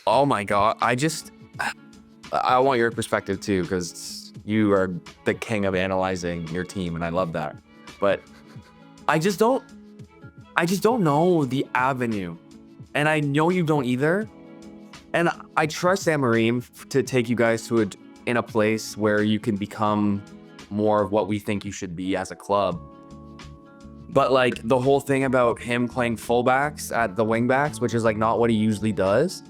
Oh my God. I want your perspective too, because you are the king of analyzing your team, and I love that. But I just don't know the avenue. And I know you don't either. And I trust Amarim to take you guys to in a place where you can become more of what we think you should be as a club. But like the whole thing about him playing fullbacks at the wingbacks, which is like not what he usually does.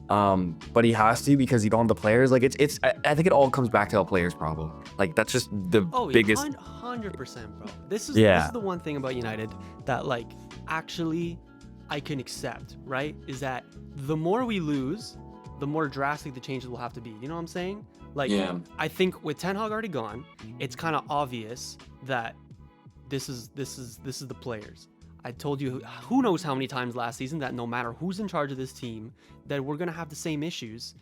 But he has to because you don't have the players. Like I think it all comes back to the players problem. Like that's just the biggest. 100%, bro. This is the one thing about United that like actually I can accept, right? Is that the more we lose, the more drastic the changes will have to be. You know what I'm saying? Like, I think with Ten Hag already gone, it's kind of obvious that this is the players. I told you who knows how many times last season that no matter who's in charge of this team, that we're gonna have the same issues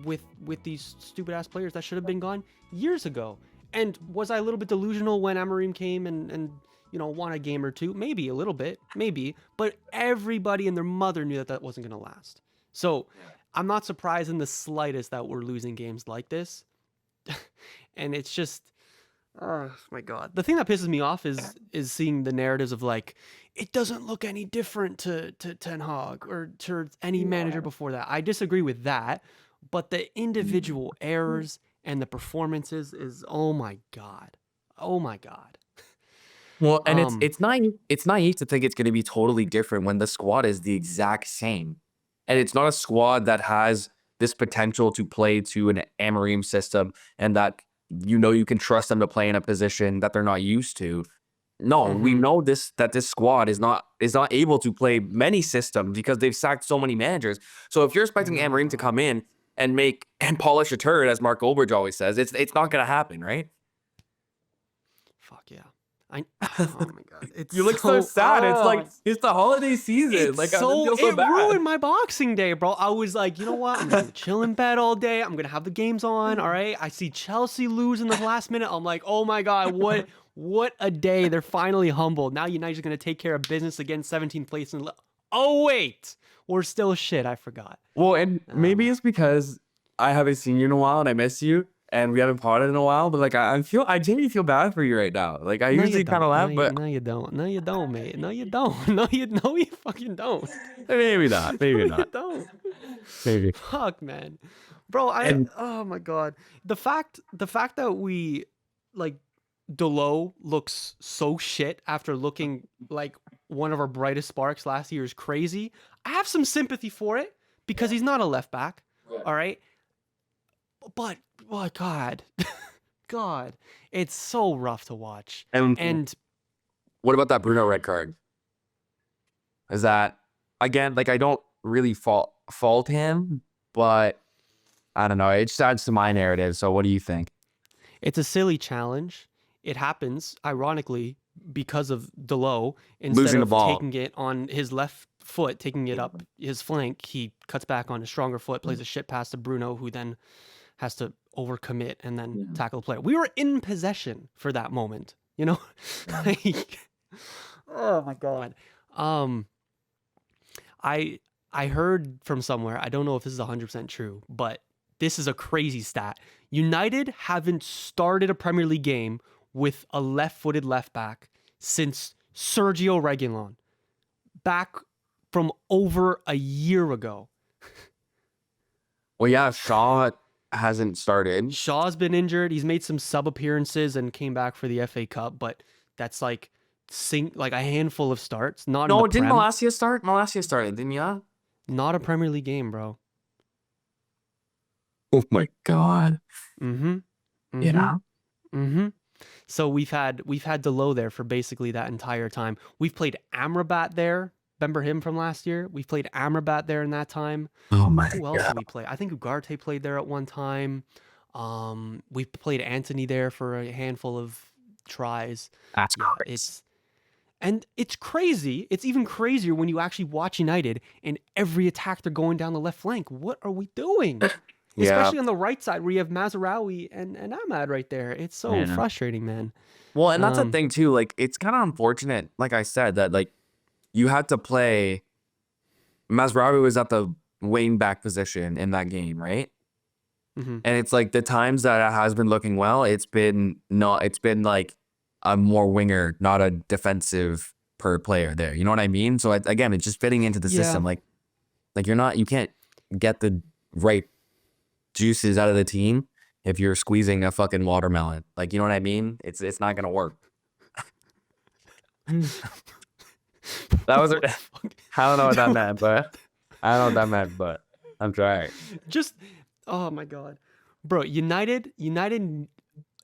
with these stupid ass players that should have been gone years ago. And was I a little bit delusional when Amarim came and won a game or two? Maybe a little bit, maybe. But everybody and their mother knew that wasn't gonna last. So I'm not surprised in the slightest that we're losing games like this. And it's just, oh my God. The thing that pisses me off is seeing the narratives of like, it doesn't look any different to Ten Hag or to any manager before that. I disagree with that, but the individual errors and the performances is, oh my God. Well, and it's naive to think it's going to be totally different when the squad is the exact same. And it's not a squad that has this potential to play to an Amarim system and that you can trust them to play in a position that they're not used to. No, we know that this squad is not able to play many systems because they've sacked so many managers. So if you're expecting Amarim to come in and polish a turd, as Mark Goldbridge always says, it's not going to happen, right? Fuck yeah. Oh my God. You look so sad. It's like, it's the holiday season. Like, I feel so bad. It ruined my Boxing Day, bro. I was like, you know what? I'm going to chill in bed all day. I'm going to have the games on. All right. I see Chelsea lose in the last minute. I'm like, oh my God, what a day. They're finally humbled. Now United's going to take care of business against 17th place. Oh, wait. We're still shit. I forgot. Well, and maybe it's because I haven't seen you in a while and I miss you. And we haven't potted in a while, but like I genuinely feel bad for you right now. Like I usually kind of laugh, but no, you don't, mate. No, you don't. No, you fucking don't. Maybe not. Maybe not. You don't. Maybe. Fuck, man, bro. Oh my God. The fact that we like Delo looks so shit after looking like one of our brightest sparks last year is crazy. I have some sympathy for it because he's not a left back. Yeah. All right. But God, it's so rough to watch. And what about that Bruno red card? Is that again? Like I don't really fault him, but I don't know. It just adds to my narrative. So what do you think? It's a silly challenge. It happens, ironically, because of Delo. Instead losing of the ball, taking it on his left foot, taking it up his flank, he cuts back on a stronger foot, plays a shit pass to Bruno, who then has to overcommit and then tackle the player. We were in possession for that moment, like, oh my God. I heard from somewhere, I don't know if this is 100% true, but this is a crazy stat. United haven't started a Premier League game with a left-footed left back since Sergio Reguilon, back from over a year ago. Well, yeah, Shaw hasn't started. Shaw's been injured. He's made some sub appearances and came back for the FA Cup, but that's like a handful of starts. Didn't Malacia start? Malacia started, didn't you? Not a Premier League game, bro. Oh my God. Yeah. So we've had Delo there for basically that entire time. We've played Amrabat there. Remember him from last year? We played Amrabat there in that time. Oh my God. Who else did we play? I think Ugarte played there at one time. We played Anthony there for a handful of tries. That's crazy. It's crazy. It's even crazier when you actually watch United and every attack they're going down the left flank. What are we doing? Especially on the right side where you have Mazraoui and Ahmad right there. It's so frustrating, man. Well, and that's the thing too. Like, it's kind of unfortunate, like I said, that like you had to play. Mazraoui was at the wing back position in that game, right? Mm-hmm. And it's like the times that it has been looking well, it's been like a more winger, not a defensive per player there. You know what I mean? So again, it's just fitting into the system. Like you can't get the right juices out of the team if you're squeezing a fucking watermelon. Like, you know what I mean? It's not gonna work. That was I don't know what that meant, but I'm trying. Just, oh my god, bro! United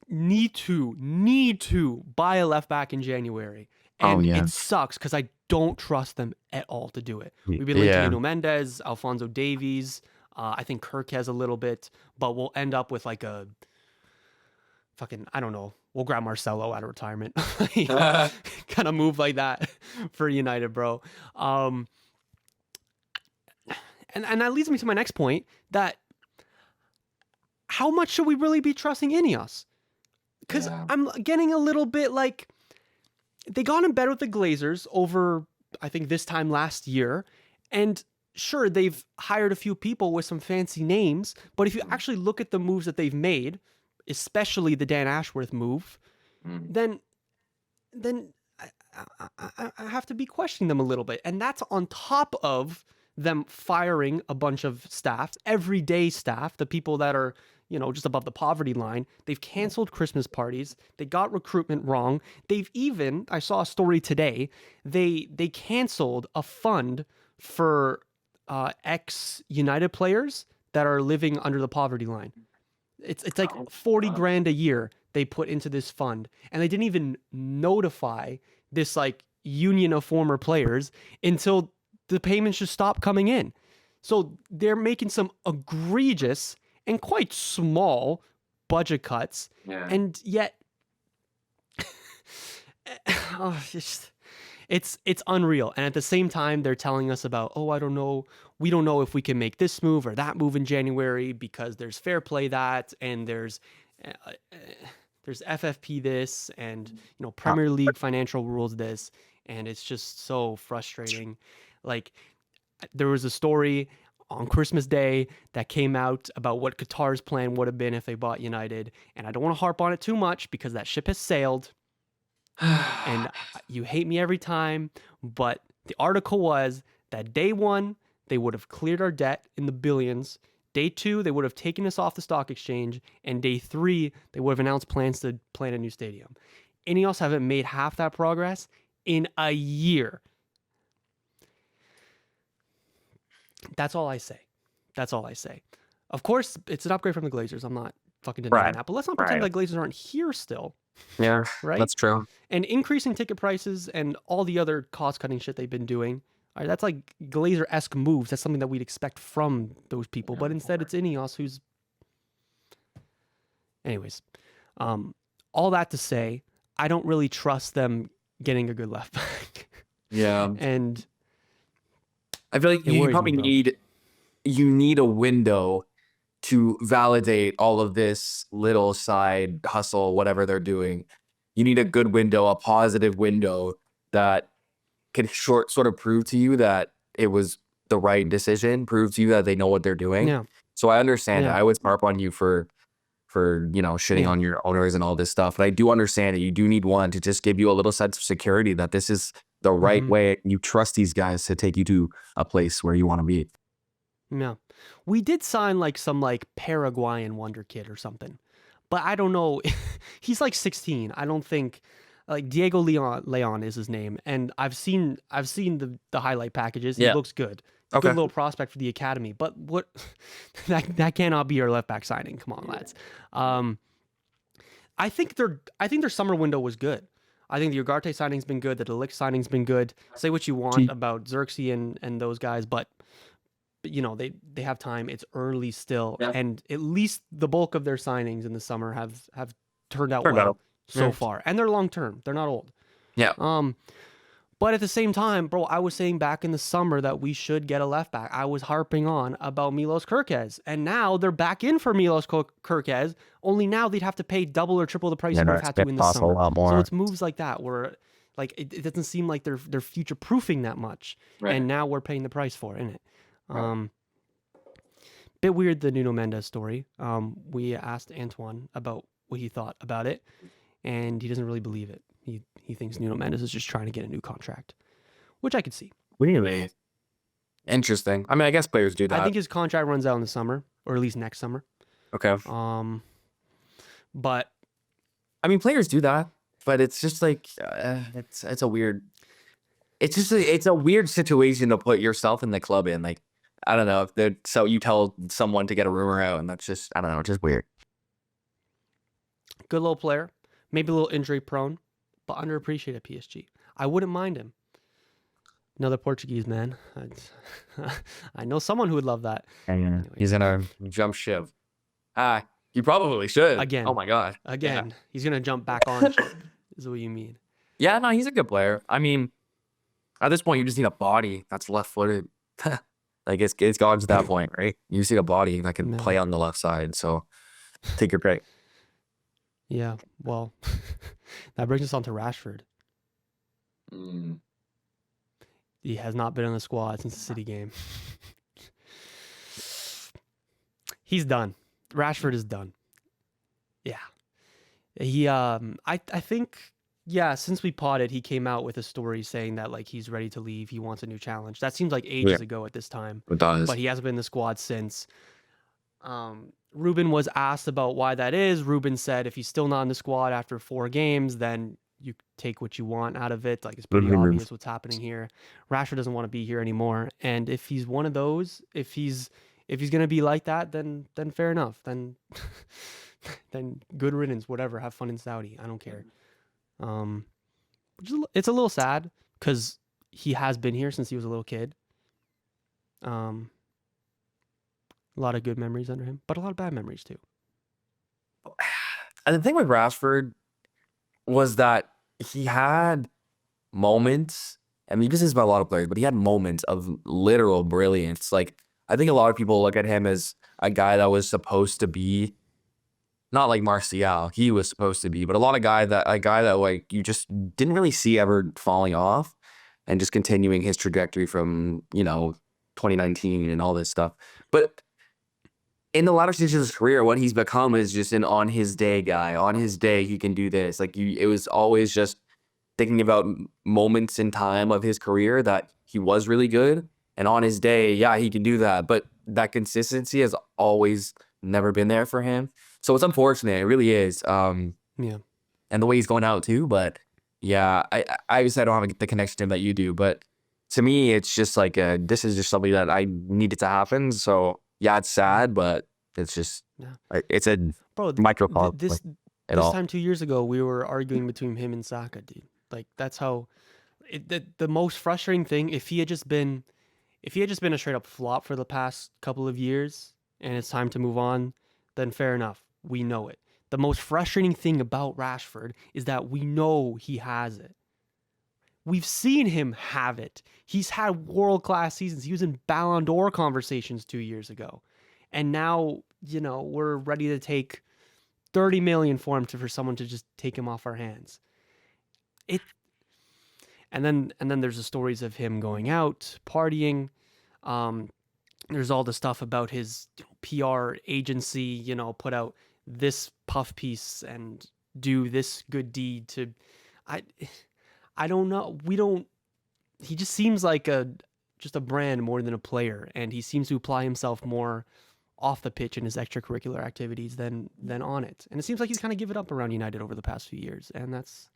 need to buy a left back in January, and it sucks because I don't trust them at all to do it. We've been linked to Nuno Mendes, Alphonso Davies. I think Kirk has a little bit, but we'll end up with like a fucking, I don't know. We'll grab Marcelo out of retirement. Kind of move like that for United, bro. And that leads me to my next point, that how much should we really be trusting Ineos? Because I'm getting a little bit like, they got in bed with the Glazers over, I think, this time last year. And sure, they've hired a few people with some fancy names. But if you actually look at the moves that they've made, especially the Dan Ashworth move, then I have to be questioning them a little bit. And that's on top of them firing a bunch of staff, everyday staff, the people that are, just above the poverty line. They've canceled Christmas parties. They got recruitment wrong. They've even, I saw a story today, they canceled a fund for ex-United players that are living under the poverty line. It's like 40 grand a year they put into this fund, and they didn't even notify this like union of former players until the payments just stopped coming in. So they're making some egregious and quite small budget cuts, and yet it's unreal. And at the same time, they're telling us about, I don't know, we don't know if we can make this move or that move in January because there's fair play that, and there's FFP this, and Premier League financial rules this, and it's just so frustrating. Like, there was a story on Christmas Day that came out about what Qatar's plan would have been if they bought United, and I don't want to harp on it too much because that ship has sailed. And you hate me every time, but the article was that day one, they would have cleared our debt in the billions. Day two, they would have taken us off the stock exchange. And day three, they would have announced plans to plan a new stadium. Ineos haven't made half that progress in a year. That's all I say. Of course, it's an upgrade from the Glazers. I'm not fucking denying that. But let's not pretend like Glazers aren't here still. Yeah, right. That's true. And increasing ticket prices and all the other cost-cutting shit they've been doing, all right, that's like Glazer-esque moves. That's something that we'd expect from those people. But instead, it's Ineos who's... Anyways, all that to say, I don't really trust them getting a good left back. Yeah. And I feel like you probably need a window to validate all of this little side hustle, whatever they're doing. You need a good window, a positive window that can sort of prove to you that it was the right decision, prove to you that they know what they're doing. Yeah. So I understand that. I always harp on you for shitting on your owners and all this stuff. But I do understand that you do need one to just give you a little sense of security that this is the right way. You trust these guys to take you to a place where you want to be. Yeah. We did sign like some like Paraguayan wonder kid or something, but I don't know. He's like 16. I don't think like Diego Leon is his name. And I've seen the highlight packages. He looks good. Good little prospect for the academy, but what that cannot be our left back signing. Come on, lads. I think their summer window was good. I think the Ugarte signing's been good. The De Ligt signing's been good. Say what you want about Xerxes and those guys, but they have time. It's early still, and at least the bulk of their signings in the summer have turned out well so far, and they're long term. They're not old. Yeah. But at the same time, bro, I was saying back in the summer that we should get a left back. I was harping on about Milos Kerkez, and now they're back in for Milos Kerkez. Only now they'd have to pay double or triple the price they would have had to in the summer. So it's moves like that where, like, it doesn't seem like they're future proofing that much, and now we're paying the price for it, isn't it? Bit weird, the Nuno Mendes story. We asked Antoine about what he thought about it, and he doesn't really believe it. He thinks Nuno Mendes is just trying to get a new contract, which I could see. Really interesting. I mean, I guess players do that. I think his contract runs out in the summer, or at least next summer. Okay. But I mean, players do that, but it's just like it's a weird. It's just it's a weird situation to put yourself in the club in. Like, I don't know if so you tell someone to get a rumor out, and that's just, I don't know, just weird. Good little player, maybe a little injury prone, but underappreciated at PSG. I wouldn't mind him. Another Portuguese man. I know someone who would love that. Anyway, he's gonna jump ship. You probably should. Again. Oh my god. Again, Yeah. He's gonna jump back on ship, is what you mean. Yeah, no, he's a good player. I mean, at this point, you just need a body that's left-footed. Like it's gone to that point, right? You just need a body that can play on the left side. So take your pick. Yeah. Well, that brings us on to Rashford. He has not been in the squad since the City game. He's done. Rashford is done. Yeah. He I think, yeah, since we potted, he came out with a story saying that like he's ready to leave. He wants a new challenge. That seems like ages ago at this time. It does. But he hasn't been in the squad since. Ruben was asked about why that is. Ruben said if he's still not in the squad after 4 games, then you take what you want out of it. Like, it's pretty obvious what's happening here. Rashford doesn't want to be here anymore. And if he's one of those, if he's gonna be like that, then fair enough. Then then good riddance, whatever. Have fun in Saudi. I don't care. It's a little sad because he has been here since he was a little kid. A lot of good memories under him, but a lot of bad memories too. And the thing with Rashford was that he had moments. I mean, this is about a lot of players, but he had moments of literal brilliance. Like, I think a lot of people look at him as a guy that was supposed to be, not like Martial, he was supposed to be, but a guy that like you just didn't really see ever falling off and just continuing his trajectory from, 2019 and all this stuff. But in the latter stages of his career, what he's become is just an on his day guy. On his day, he can do this. Like, it was always just thinking about moments in time of his career that he was really good. And on his day, yeah, he can do that. But that consistency has always never been there for him. So it's unfortunate. It really is. Yeah. And the way he's going out too. But yeah, I obviously I don't have the connection to him that you do. But to me, it's just like this is just something that I needed to happen. So yeah, it's sad, but it's just it's a microcosm. This time 2 years ago, we were arguing between him and Saka, dude. Like, that's how. The most frustrating thing, if he had just been a straight up flop for the past couple of years, and it's time to move on, then fair enough. We know it. The most frustrating thing about Rashford is that we know he has it. We've seen him have it. He's had world-class seasons. He was in Ballon d'Or conversations 2 years ago. And now, we're ready to take 30 million for him for someone to just take him off our hands. And then there's the stories of him going out, partying. There's all the stuff about his PR agency, put out this puff piece and do this good deed to. I don't know. He just seems like just a brand more than a player, and he seems to apply himself more off the pitch in his extracurricular activities than on it. And it seems like he's kind of given up around United over the past few years, and that's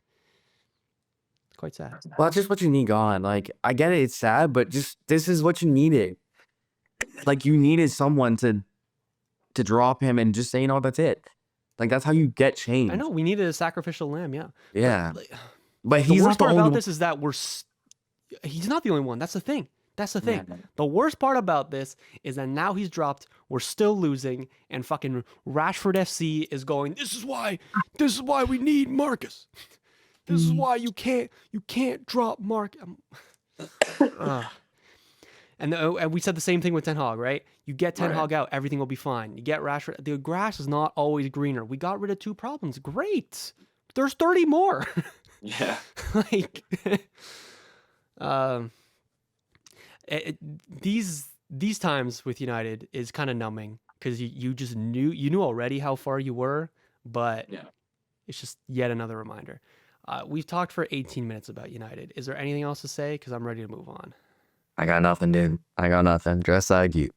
quite sad. Well, that's just what you need gone. Like, I get it, it's sad, but just this is what you needed. Like, you needed someone to drop him and just say, that's it. Like, that's how you get change. I know, we needed a sacrificial lamb, yeah. Yeah. But the he's worst not part the only about this is that he's not the only one. That's the thing. Yeah. The worst part about this is that now he's dropped, we're still losing, and fucking Rashford FC is going, this is why we need Marcus. This is why you can't drop Mark. And we said the same thing with Ten Hag, right? You get Ten Hag out, everything will be fine. You get Rashford. The grass is not always greener. We got rid of 2 problems. Great. There's 30 more. Yeah. Like, these times with United is kind of numbing because you just knew already how far you were, but Yeah. it's just yet another reminder. We've talked for 18 minutes about United. Is there anything else to say? Because I'm ready to move on. I got nothing, dude. I got nothing. Just like you.